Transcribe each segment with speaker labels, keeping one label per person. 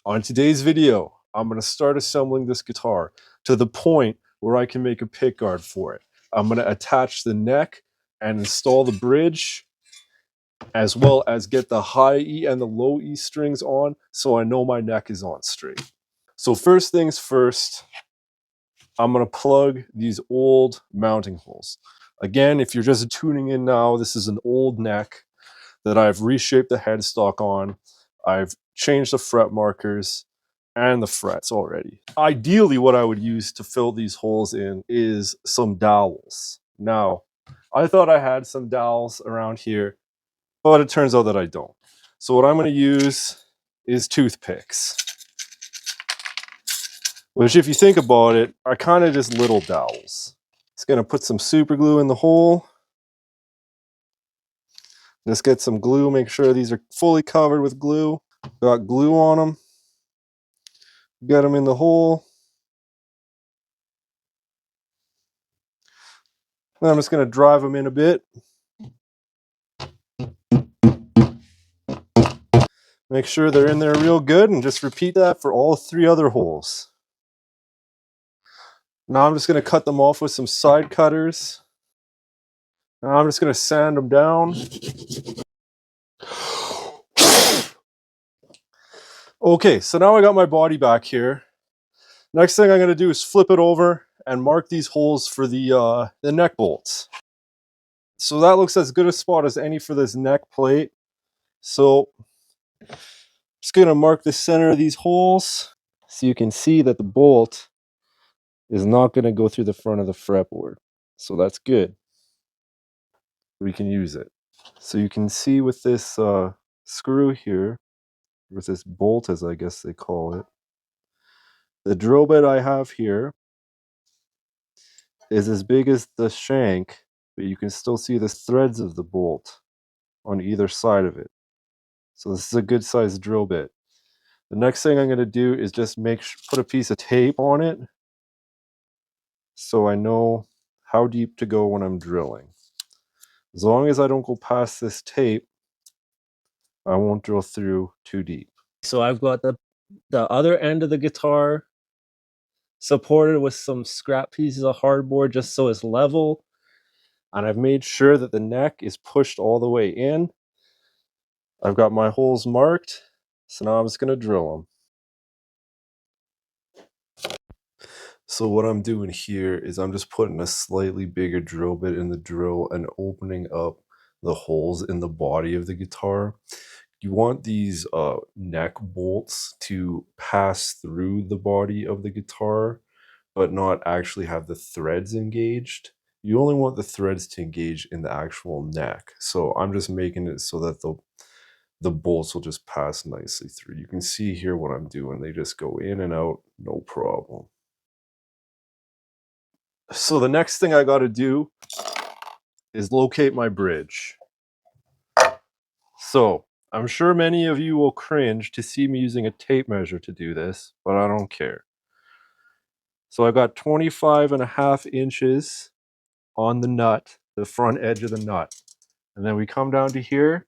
Speaker 1: On today's video, I'm going to start assembling this guitar to the point where I can make a pickguard for it. I'm going to attach the neck and install the bridge, as well as get the high E and the low E strings on so I know my neck is on straight. So first things first, I'm going to plug these old mounting holes. Again, if you're just tuning in now, this is an old neck that I've reshaped the headstock on. I've changed the fret markers and the frets already. Ideally, what I would use to fill these holes in is some dowels. Now, I thought I had some dowels around here, but it turns out that I don't. So what I'm going to use is toothpicks, which if you think about it, are kind of just little dowels. Just going to put some super glue in the hole. Just get some glue, make sure these are fully covered with glue. Got glue on them. Get them in the hole. Then I'm just going to drive them in a bit. Make sure they're in there real good and just repeat that for all 3 other holes. Now I'm just going to cut them off with some side cutters. Now I'm just going to sand them down. Okay, so now I got my body back here. Next thing I'm going to do is flip it over and mark these holes for the neck bolts. So that looks as good a spot as any for this neck plate. So just going to mark the center of these holes so you can see that the bolt is not going to go through the front of the fretboard. So that's good. We can use it. So you can see with this screw here, with this bolt as I guess they call it, the drill bit I have here is as big as the shank, but you can still see the threads of the bolt on either side of it. So this is a good sized drill bit. The next thing I'm going to do is just put a piece of tape on it so I know how deep to go when I'm drilling. As long as I don't go past this tape, I won't drill through too deep. So I've got the other end of the guitar supported with some scrap pieces of hardboard just so it's level. And I've made sure that the neck is pushed all the way in. I've got my holes marked, so now I'm just going to drill them. So what I'm doing here is I'm just putting a slightly bigger drill bit in the drill and opening up the holes in the body of the guitar. You want these neck bolts to pass through the body of the guitar, but not actually have the threads engaged. You only want the threads to engage in the actual neck. So I'm just making it so that the bolts will just pass nicely through. You can see here what I'm doing. They just go in and out, no problem. So the next thing I got to do is locate my bridge. So I'm sure many of you will cringe to see me using a tape measure to do this, but I don't care. So I got 25.5 inches on the nut, the front edge of the nut. And then we come down to here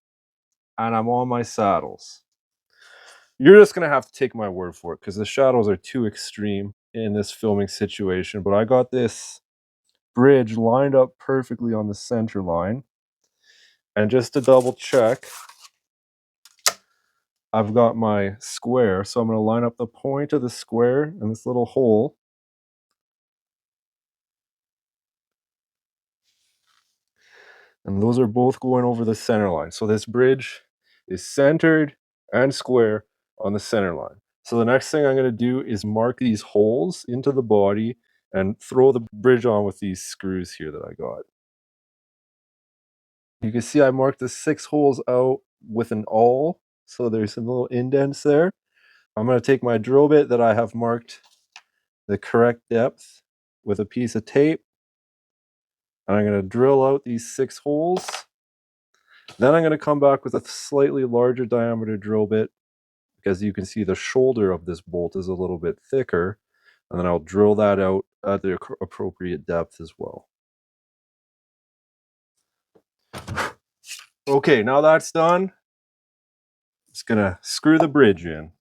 Speaker 1: and I'm on my saddles. You're just going to have to take my word for it because the shadows are too extreme in this filming situation, but I got this bridge lined up perfectly on the center line. And just to double check, I've got my square. So I'm going to line up the point of the square and this little hole. And those are both going over the center line. So this bridge is centered and square on the center line. So the next thing I'm going to do is mark these holes into the body and throw the bridge on with these screws here that I got. You can see I marked the 6 holes out with an awl. So there's some little indents there. I'm going to take my drill bit that I have marked the correct depth with a piece of tape. And I'm going to drill out these 6 holes. Then I'm going to come back with a slightly larger diameter drill bit because you can see the shoulder of this bolt is a little bit thicker. And then I'll drill that out at the appropriate depth as well. Okay, now that's done, just going to screw the bridge in.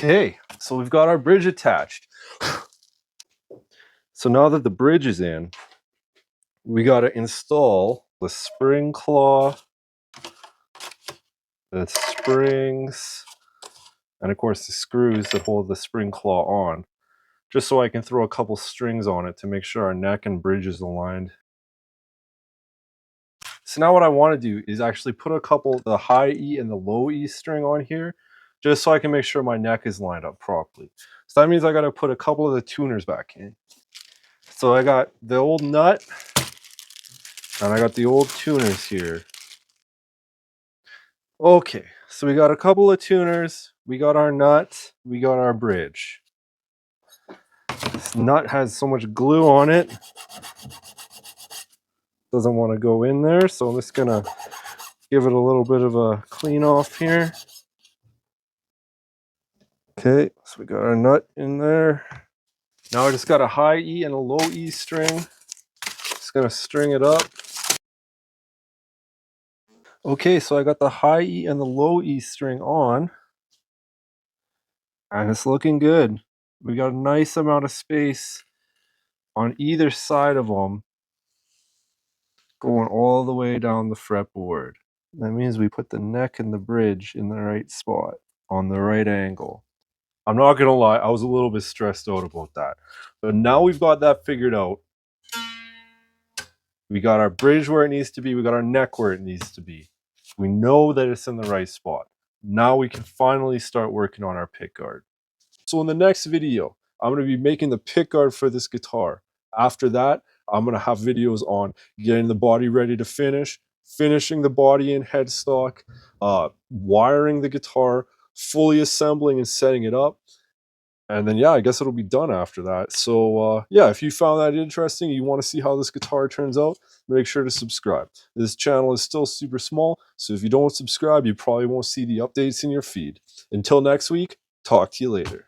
Speaker 1: Okay, so we've got our bridge attached. So now that the bridge is in, we got to install the spring claw, the springs, and of course the screws that hold the spring claw on, just so I can throw a couple strings on it to make sure our neck and bridge is aligned. So now what I want to do is actually put a couple, the high E and the low E string on here, just so I can make sure my neck is lined up properly. So that means I got to put a couple of the tuners back in. So I got the old nut, and I got the old tuners here. Okay, so we got a couple of tuners, we got our nut, we got our bridge. This nut has so much glue on it, doesn't want to go in there, so I'm just gonna give it a little bit of a clean off here. Okay, so we got our nut in there. Now I just got a high E and a low E string. Just gonna string it up. Okay, so I got the high E and the low E string on, and it's looking good. We got a nice amount of space on either side of them, going all the way down the fretboard. That means we put the neck and the bridge in the right spot, on the right angle. I'm not gonna lie, I was a little bit stressed out about that. But now we've got that figured out. We got our bridge where it needs to be, we got our neck where it needs to be. We know that it's in the right spot. Now we can finally start working on our pickguard. So in the next video, I'm going to be making the pickguard for this guitar. After that, I'm going to have videos on getting the body ready to finish, finishing the body in headstock, wiring the guitar, fully assembling and setting it up. And then, yeah, I guess it'll be done after that. So, yeah, if you found that interesting, you want to see how this guitar turns out, make sure to subscribe. This channel is still super small, so if you don't subscribe, you probably won't see the updates in your feed. Until next week, talk to you later.